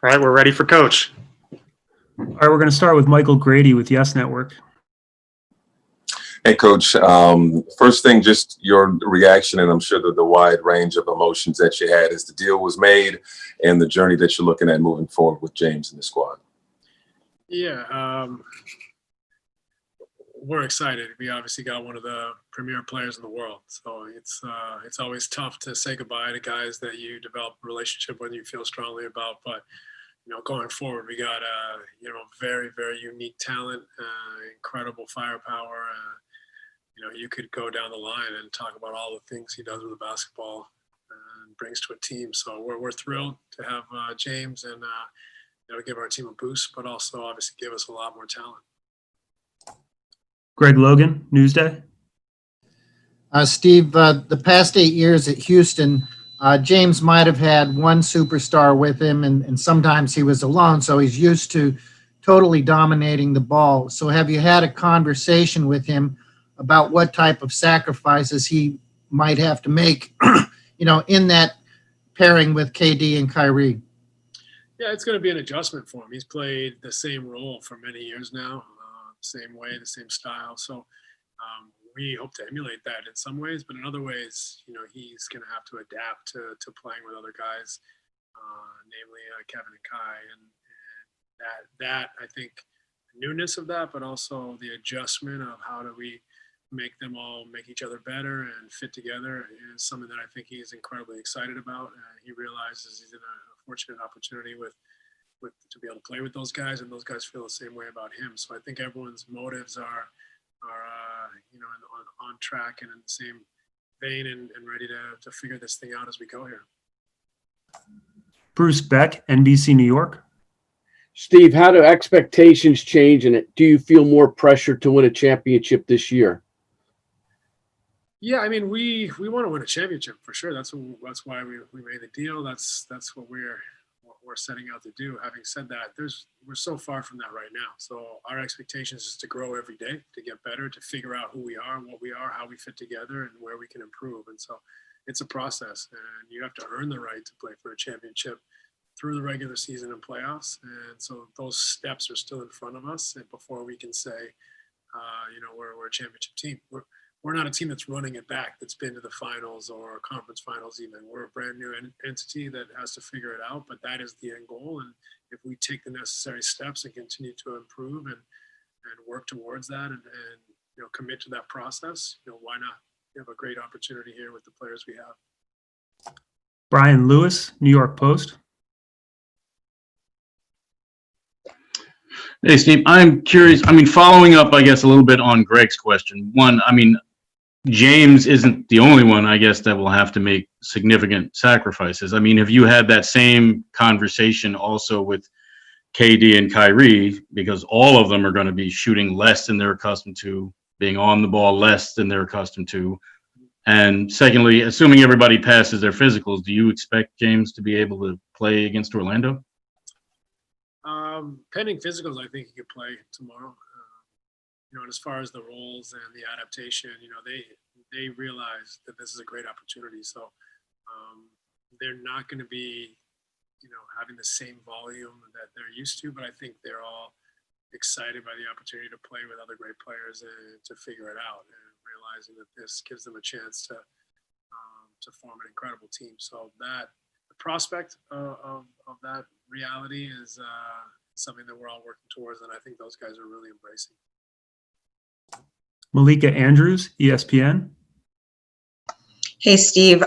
All right, we're ready for Coach. All right, we're going to start with Michael Grady with Yes Network. Hey, Coach. First thing, just your reaction, and I'm sure that the wide range of emotions that you had as the deal was made and the journey that you're looking at moving forward with James and the squad. Yeah, we're excited. We obviously got one of the premier players in the world, so it's always tough to say goodbye to guys that you develop a relationship with, you feel strongly about. But going forward, we got very, very unique talent, incredible firepower. You could go down the line and talk about all the things he does with the basketball and brings to a team. So we're thrilled to have James and give our team a boost, but also obviously give us a lot more talent. Greg Logan, Newsday. Steve, the past 8 years at Houston, James might have had one superstar with him, and sometimes he was alone, so he's used to totally dominating the ball. So have you had a conversation with him about what type of sacrifices he might have to make, in that pairing with KD and Kyrie? Yeah, it's going to be an adjustment for him. He's played the same role for many years now, same way, the same style. So we hope to emulate that in some ways, but in other ways, he's going to have to adapt to playing with other guys, namely Kevin and Kai, and that I think the newness of that, but also the adjustment of how do we make them all make each other better and fit together is something that I think he's incredibly excited about. He realizes he's in a fortunate opportunity with to be able to play with those guys, and those guys feel the same way about him. So I think everyone's motives are on track and in the same vein and ready to figure this thing out as we go here. Bruce Beck, NBC New York. Steve, how do expectations change, and do you feel more pressure to win a championship this year? Yeah, I mean, we want to win a championship for sure. That's why we made the deal. That's what we're setting out to do. Having said that, we're so far from that right now. So our expectations is to grow every day, to get better, to figure out who we are, what we are, how we fit together, and where we can improve. And so it's a process, and you have to earn the right to play for a championship through the regular season and playoffs. And so those steps are still in front of us, and before we can say, we're a championship team. We're not a team that's running it back, that's been to the finals or conference finals even. We're a brand new entity that has to figure it out, but that is the end goal. And if we take the necessary steps and continue to improve and work towards that and commit to that process, why not? We have a great opportunity here with the players we have. Brian Lewis, New York Post. Hey, Steve, I'm curious. Following up, I guess, a little bit on Greg's question. One, James isn't the only one, I guess, that will have to make significant sacrifices. Have you had that same conversation also with KD and Kyrie? Because all of them are going to be shooting less than they're accustomed to, being on the ball less than they're accustomed to. And secondly, assuming everybody passes their physicals, do you expect James to be able to play against Orlando? Pending physicals, I think he could play tomorrow. And as far as the roles and the adaptation, they realize that this is a great opportunity. So they're not going to be, having the same volume that they're used to, but I think they're all excited by the opportunity to play with other great players and to figure it out, and realizing that this gives them a chance to form an incredible team. So that the prospect of that reality is something that we're all working towards, and I think those guys are really embracing. Malika Andrews, ESPN. Hey, Steve,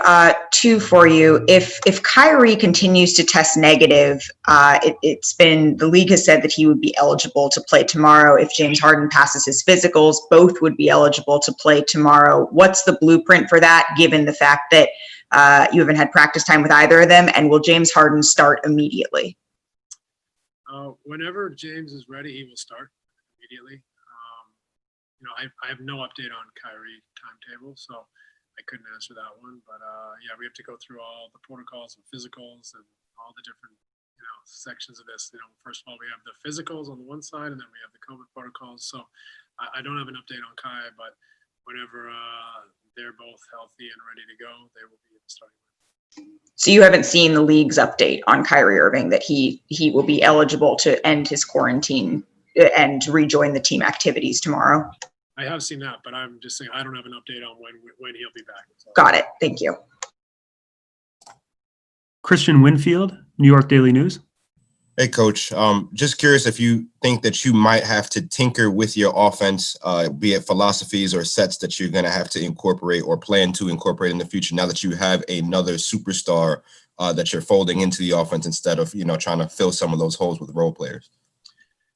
two for you. If Kyrie continues to test negative, the league has said that he would be eligible to play tomorrow. If James Harden passes his physicals, both would be eligible to play tomorrow. What's the blueprint for that, given the fact that you haven't had practice time with either of them? And will James Harden start immediately? Whenever James is ready, he will start immediately. I have no update on Kyrie timetable, so I couldn't answer that one. But we have to go through all the protocols and physicals and all the different sections of this. First of all, we have the physicals on the one side, and then we have the COVID protocols. So I don't have an update on Kai, but whenever they're both healthy and ready to go, they will be starting. So you haven't seen the league's update on Kyrie Irving that he will be eligible to end his quarantine and rejoin the team activities tomorrow? I have seen that, but I'm just saying I don't have an update on when he'll be back. So. Got it. Thank you. Christian Winfield, New York Daily News. Hey, Coach. Just curious if you think that you might have to tinker with your offense, be it philosophies or sets that you're going to have to incorporate or plan to incorporate in the future now that you have another superstar that you're folding into the offense instead of, trying to fill some of those holes with role players.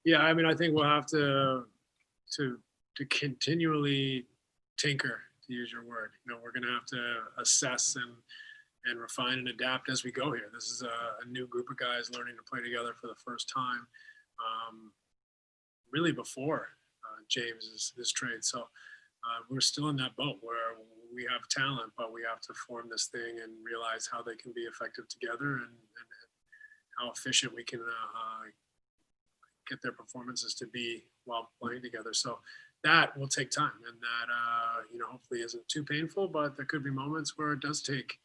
Yeah, I mean, I think we'll have to continually tinker, to use your word. We're going to have to assess and refine and adapt as we go here. This is a new group of guys learning to play together for the first time, really before James's trade. So we're still in that boat where we have talent, but we have to form this thing and realize how they can be effective together and how efficient we can get their performances to be while playing together. So that will take time, and that hopefully isn't too painful, but there could be moments where it does take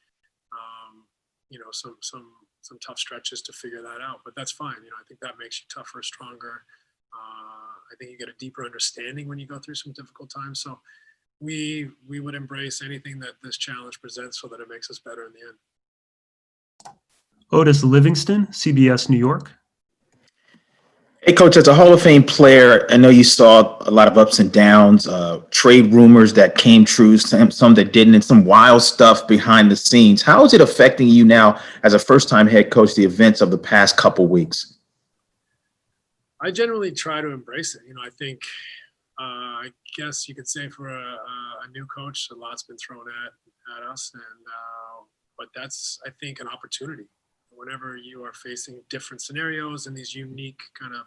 some tough stretches to figure that out, but that's fine. I think that makes you tougher, stronger. I think you get a deeper understanding when you go through some difficult times. So we would embrace anything that this challenge presents so that it makes us better in the end. Otis Livingston, CBS New York. Hey, Coach, as a Hall of Fame player, I know you saw a lot of ups and downs, trade rumors that came true, some that didn't, and some wild stuff behind the scenes. How is it affecting you now as a first-time head coach, the events of the past couple weeks? I generally try to embrace it. I think, I guess you could say for a new coach, a lot's been thrown at us, but that's, I think, an opportunity. Whenever you are facing different scenarios and these unique kind of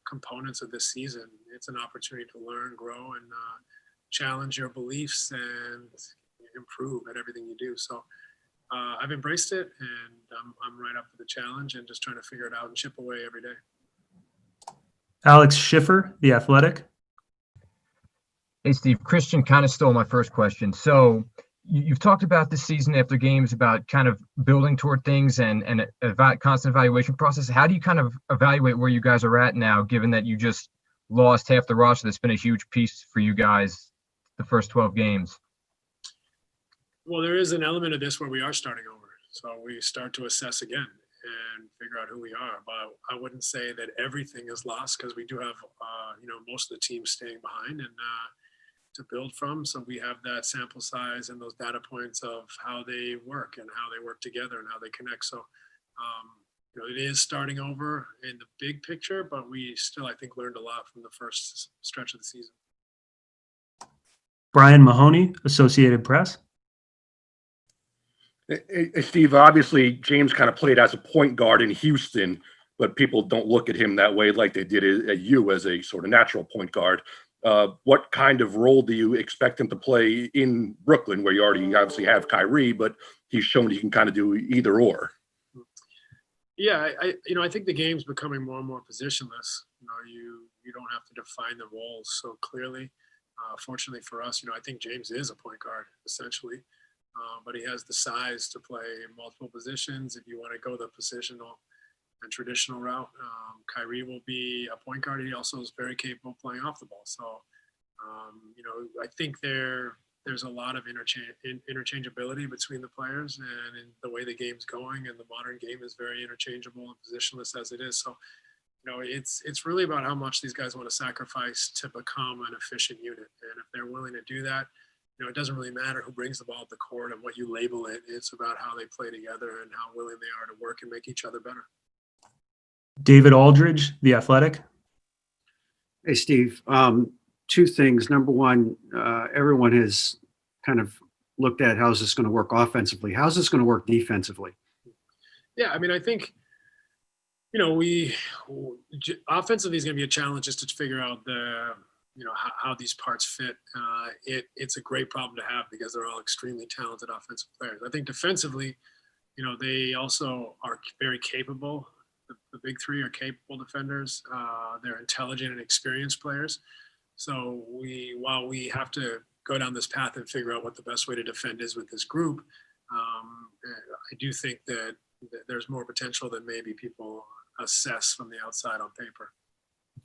components of this season, it's an opportunity to learn, grow, and challenge your beliefs and improve at everything you do. So I've embraced it, and I'm right up for the challenge and just trying to figure it out and chip away every day. Alex Schiffer, The Athletic. Hey, Steve. Christian kind of stole my first question. So you've talked about this season after games about kind of building toward things and a constant evaluation process. How do you kind of evaluate where you guys are at now, given that you just lost half the roster? That's been a huge piece for you guys the first 12 games. Well, there is an element of this where we are starting over. So we start to assess again and figure out who we are. But I wouldn't say that everything is lost, because we do have, most of the team staying behind and to build from. So we have that sample size and those data points of how they work and how they work together and how they connect. So, it is starting over in the big picture, but we still, I think, learned a lot from the first stretch of the season. Brian Mahoney, Associated Press. Hey, Steve, obviously James kind of played as a point guard in Houston, but people don't look at him that way like they did at you as a sort of natural point guard. What kind of role do you expect him to play in Brooklyn, where you already obviously have Kyrie, but he's shown he can kind of do either or? Yeah, I think the game's becoming more and more positionless. You don't have to define the roles so clearly. Fortunately for us, I think James is a point guard essentially, but he has the size to play in multiple positions. If you want to go the positional and traditional route, Kyrie will be a point guard. He also is very capable of playing off the ball. So, I think there's a lot of interchangeability between the players, and in the way the game's going, and the modern game is very interchangeable and positionless as it is. So, it's really about how much these guys want to sacrifice to become an efficient unit. And if they're willing to do that, it doesn't really matter who brings the ball up the court and what you label it. It's about how they play together and how willing they are to work and make each other better. David Aldridge, The Athletic. Hey, Steve. Two things. Number one, everyone has kind of looked at how's this going to work offensively. How's this going to work defensively? Yeah, I think, offensively is going to be a challenge just to figure out how these parts fit. It's a great problem to have because they're all extremely talented offensive players. I think defensively, they also are very capable. The big three are capable defenders. They're intelligent and experienced players. So while we have to go down this path and figure out what the best way to defend is with this group, I do think that there's more potential than maybe people assess from the outside on paper.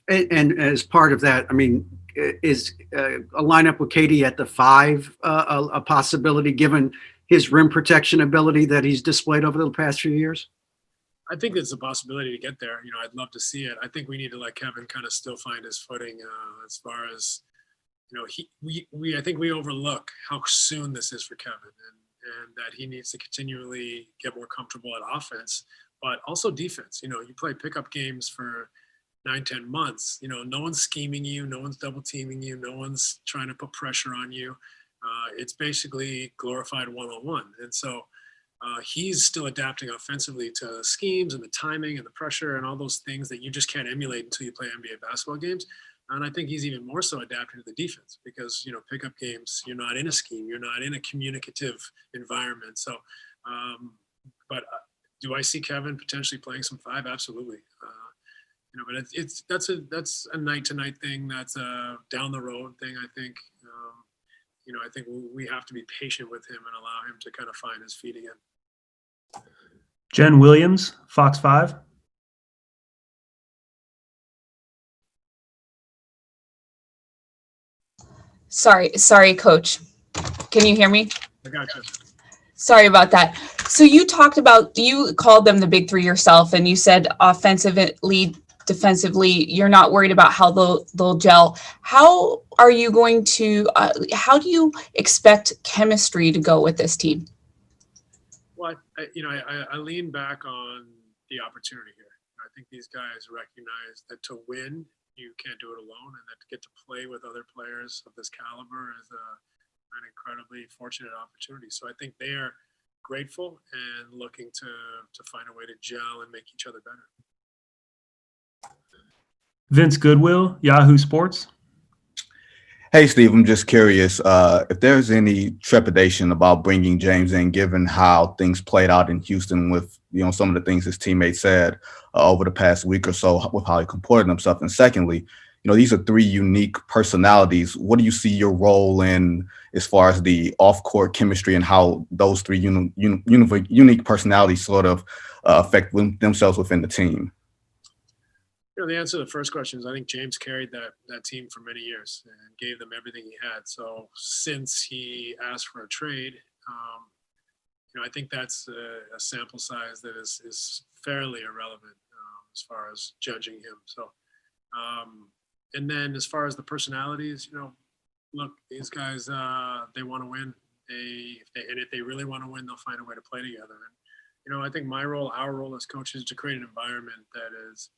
And as part of that, I mean, is a lineup with KD at the 5 a possibility given his rim protection ability that he's displayed over the past few years? I think it's a possibility to get there. I'd love to see it. I think we need to let Kevin kind of still find his footing as far as, I think we overlook how soon this is for Kevin and that he needs to continually get more comfortable at offense, but also defense. You play pickup games for 9-10 months. No one's scheming you, no one's double teaming you, no one's trying to put pressure on you. It's basically glorified one-on-one. And so he's still adapting offensively to the schemes and the timing and the pressure and all those things that you just can't emulate until you play NBA basketball games. And I think he's even more so adapting to the defense because, pickup games, you're not in a scheme, you're not in a communicative environment. So, but do I see Kevin potentially playing some 5? Absolutely. But that's a night-to-night thing. That's a down-the-road thing, I think. I think we have to be patient with him and allow him to kind of find his feet again. Jen Williams, Fox 5. Sorry, Coach. Can you hear me? I got you. Sorry about that. So you called them the big 3 yourself, and you said offensively, defensively, you're not worried about how they'll gel. How are you going to, how do you expect chemistry to go with this team? Well, I lean back on the opportunity here. I think these guys recognize that to win, you can't do it alone, and that to get to play with other players of this caliber is an incredibly fortunate opportunity. So I think they are grateful and looking to find a way to gel and make each other better. Vince Goodwill, Yahoo Sports. Hey, Steve, I'm just curious if there's any trepidation about bringing James in, given how things played out in Houston with, some of the things his teammates said over the past week or so with how he comported himself. And secondly, these are 3 unique personalities. What do you see your role in as far as the off-court chemistry and how those 3 unique personalities sort of affect themselves within the team? The answer to the first question is I think James carried that team for many years and gave them everything he had. So since he asked for a trade, I think that's a sample size that is fairly irrelevant as far as judging him. So, and then as far as the personalities, look, these guys, they want to win. If they really want to win, they'll find a way to play together. And, I think our role as coaches is to create an environment that is,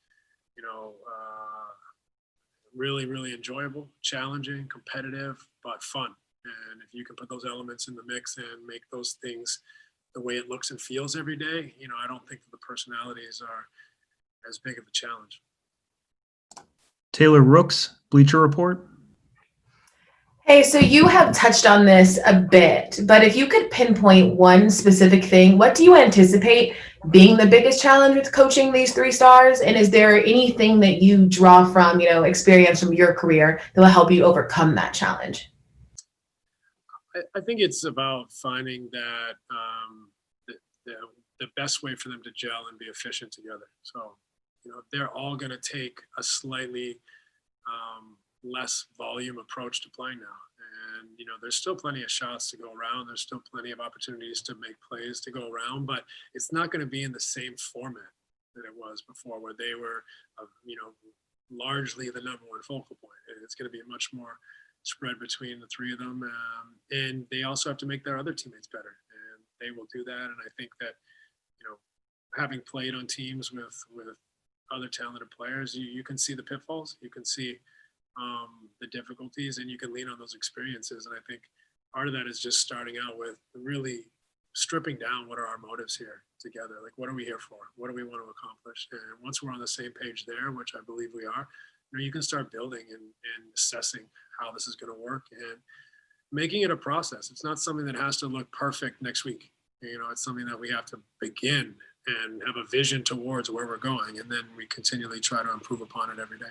really, really enjoyable, challenging, competitive, but fun. And if you can put those elements in the mix and make those things the way it looks and feels every day, I don't think that the personalities are as big of a challenge. Taylor Rooks, Bleacher Report. Hey, so you have touched on this a bit, but if you could pinpoint one specific thing, what do you anticipate being the biggest challenge with coaching these 3 stars? And is there anything that you draw from, experience from your career that will help you overcome that challenge? I think it's about finding that the best way for them to gel and be efficient together. So, they're all going to take a slightly less volume approach to playing now. And, there's still plenty of shots to go around. There's still plenty of opportunities to make plays to go around, but it's not going to be in the same format that it was before where they were, largely the number one focal point. It's going to be much more spread between the 3 of them. And they also have to make their other teammates better, and they will do that. And I think that, having played on teams with other talented players, you can see the pitfalls, you can see the difficulties, and you can lean on those experiences. And I think part of that is just starting out with really stripping down what are our motives here together. Like, what are we here for? What do we want to accomplish? And once we're on the same page there, which I believe we are, you can start building and assessing how this is going to work and making it a process. It's not something that has to look perfect next week. It's something that we have to begin and have a vision towards where we're going. And then we continually try to improve upon it every day.